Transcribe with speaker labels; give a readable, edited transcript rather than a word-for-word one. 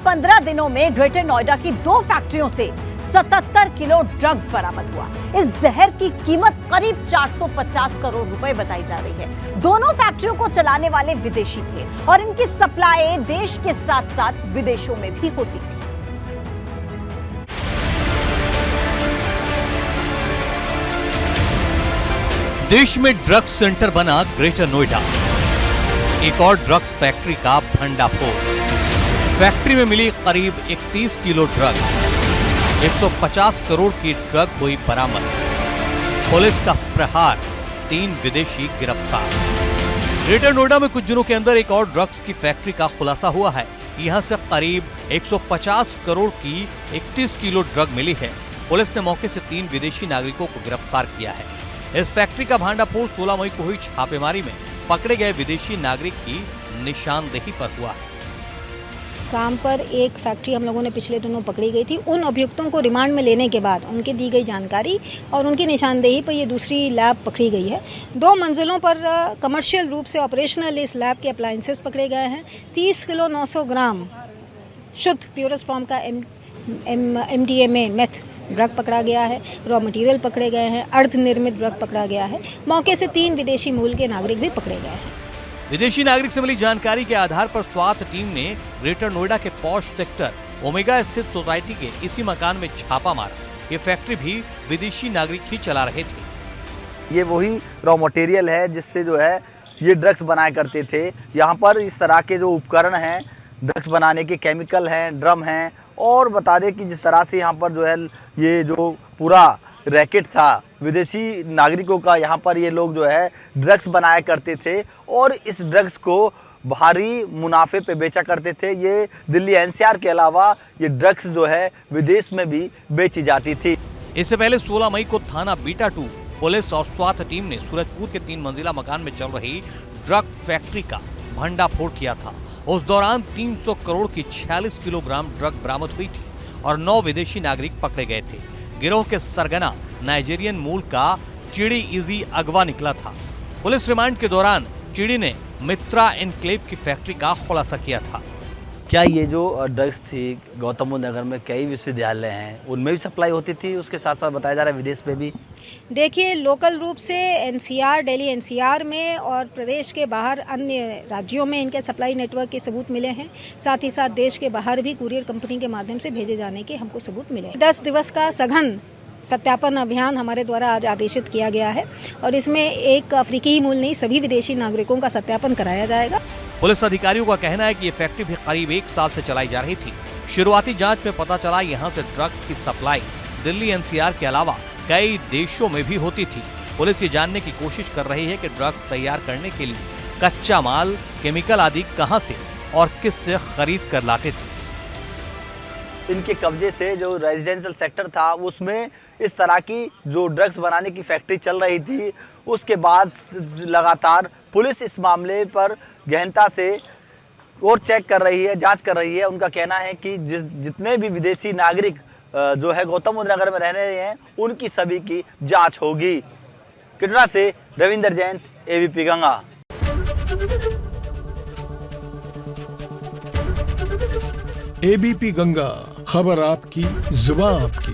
Speaker 1: 15 दिनों में ग्रेटर नोएडा की 2 फैक्ट्रियों से 77 किलो ड्रग्स बरामद हुआ। इस जहर की कीमत करीब 450 करोड़ रुपए बताई जा रही है। दोनों फैक्ट्रियों को चलाने वाले विदेशी थे और इनकी सप्लाई देश के साथ साथ विदेशों में भी होती थी।
Speaker 2: देश में ड्रग्स सेंटर बना ग्रेटर नोएडा, एक और ड्रग्स फैक्ट्री का भंडाफोड़। फैक्ट्री में मिली करीब 31 किलो ड्रग, 150 करोड़ की ड्रग हुई बरामद। पुलिस का प्रहार, 3 विदेशी गिरफ्तार। ग्रेटर नोएडा में कुछ दिनों के अंदर एक और ड्रग्स की फैक्ट्री का खुलासा हुआ है। यहां से करीब 150 करोड़ की 31 किलो ड्रग मिली है। पुलिस ने मौके से 3 विदेशी नागरिकों को गिरफ्तार किया है। इस फैक्ट्री का भांडाफोड़ 16 मई को हुई छापेमारी में पकड़े गए विदेशी नागरिक की निशानदेही पर हुआ है।
Speaker 3: काम पर एक फैक्ट्री हम लोगों ने पिछले दिनों पकड़ी गई थी। उन अभियुक्तों को रिमांड में लेने के बाद उनकी दी गई जानकारी और उनकी निशानदेही पर ये दूसरी लैब पकड़ी गई है। 2 मंजिलों पर कमर्शियल रूप से ऑपरेशनल इस लैब के अप्लायंसेस पकड़े गए हैं। 30 किलो 900 ग्राम शुद्ध प्योरेस्ट फॉर्म का MDMA मेथ ड्रग पकड़ा गया है। रॉ मटेरियल पकड़े गए हैं। अर्धनिर्मित ड्रग पकड़ा गया है। मौके से 3 विदेशी मूल के नागरिक भी पकड़े गए हैं।
Speaker 2: विदेशी नागरिक से मिली जानकारी के आधार पर स्वात टीम ने ग्रेटर नोएडा के पॉश सेक्टर ओमेगा स्थित सोसाइटी के इसी मकान में छापा मारा। ये फैक्ट्री भी विदेशी नागरिक ही चला रहे थे।
Speaker 4: ये वही रॉ मटेरियल है जिससे जो है ये ड्रग्स बनाया करते थे। यहाँ पर इस तरह के जो उपकरण हैं, ड्रग्स बनाने के केमिकल हैं, ड्रम हैं, और बता दें कि जिस तरह से यहाँ पर जो है ये जो पूरा रैकेट था विदेशी नागरिकों का, यहाँ पर ये लोग जो है ड्रग्स बनाया करते थे और इस ड्रग्स को भारी मुनाफे पे बेचा करते थे। ये दिल्ली NCR के अलावा ये ड्रग्स जो है विदेश में भी बेची जाती थी।
Speaker 2: इससे पहले 16 मई को थाना बीटा 2 पुलिस और स्वात टीम ने सूरजपुर के 3 मंजिला मकान में चल रही ड्रग फैक्ट्री का भंडाफोड़ किया था। उस दौरान 300 करोड़ की 46 किलोग्राम ड्रग बरामद हुई थी और 9 विदेशी नागरिक पकड़े गए थे। गिरोह के सरगना नाइजीरियन मूल का चिड़ी इजी अगवा निकला था। पुलिस रिमांड के दौरान चिड़ी ने मित्रा एनक्लेव की फैक्ट्री का खुलासा किया था।
Speaker 4: क्या ये जो ड्रग्स थी गौतम बुद्ध नगर में कई विश्वविद्यालय हैं, उनमें भी सप्लाई होती थी? उसके साथ साथ बताया जा रहा है विदेश में भी।
Speaker 3: देखिए, लोकल रूप से NCR, दिल्ली NCR में और प्रदेश के बाहर अन्य राज्यों में इनके सप्लाई नेटवर्क के सबूत मिले हैं। साथ ही साथ देश के बाहर भी कुरियर कंपनी के माध्यम से भेजे जाने के हमको सबूत मिले हैं। 10 दिवस का सघन सत्यापन अभियान हमारे द्वारा आज आदेशित किया गया है और इसमें एक अफ्रीकी ही मूल नहीं, सभी विदेशी नागरिकों का सत्यापन कराया जाएगा।
Speaker 2: पुलिस अधिकारियों का कहना है कि ये फैक्ट्री भी करीब 1 साल से चलाई जा रही थी। शुरुआती जांच में पता चला यहाँ से ड्रग्स की सप्लाई दिल्ली NCR के अलावा कई देशों में भी होती थी। पुलिस ये जानने की कोशिश कर रही है कि ड्रग्स तैयार करने के लिए कच्चा माल, केमिकल आदि कहां से और किस से खरीद कर लाते थे।
Speaker 4: इनके कब्जे से जो रेजिडेंशियल सेक्टर था उसमें इस तरह की जो ड्रग्स बनाने की फैक्ट्री चल रही थी। उसके बाद लगातार पुलिस इस मामले पर गहनता से और चेक कर रही है, जांच कर रही है। उनका कहना है कि जितने भी विदेशी नागरिक जो है गौतम बुद्ध नगर में रहने हैं उनकी सभी की जांच होगी। किटरा से रविंदर जैन, ABP गंगा।
Speaker 5: ABP गंगा, खबर आपकी, जुबान आपकी।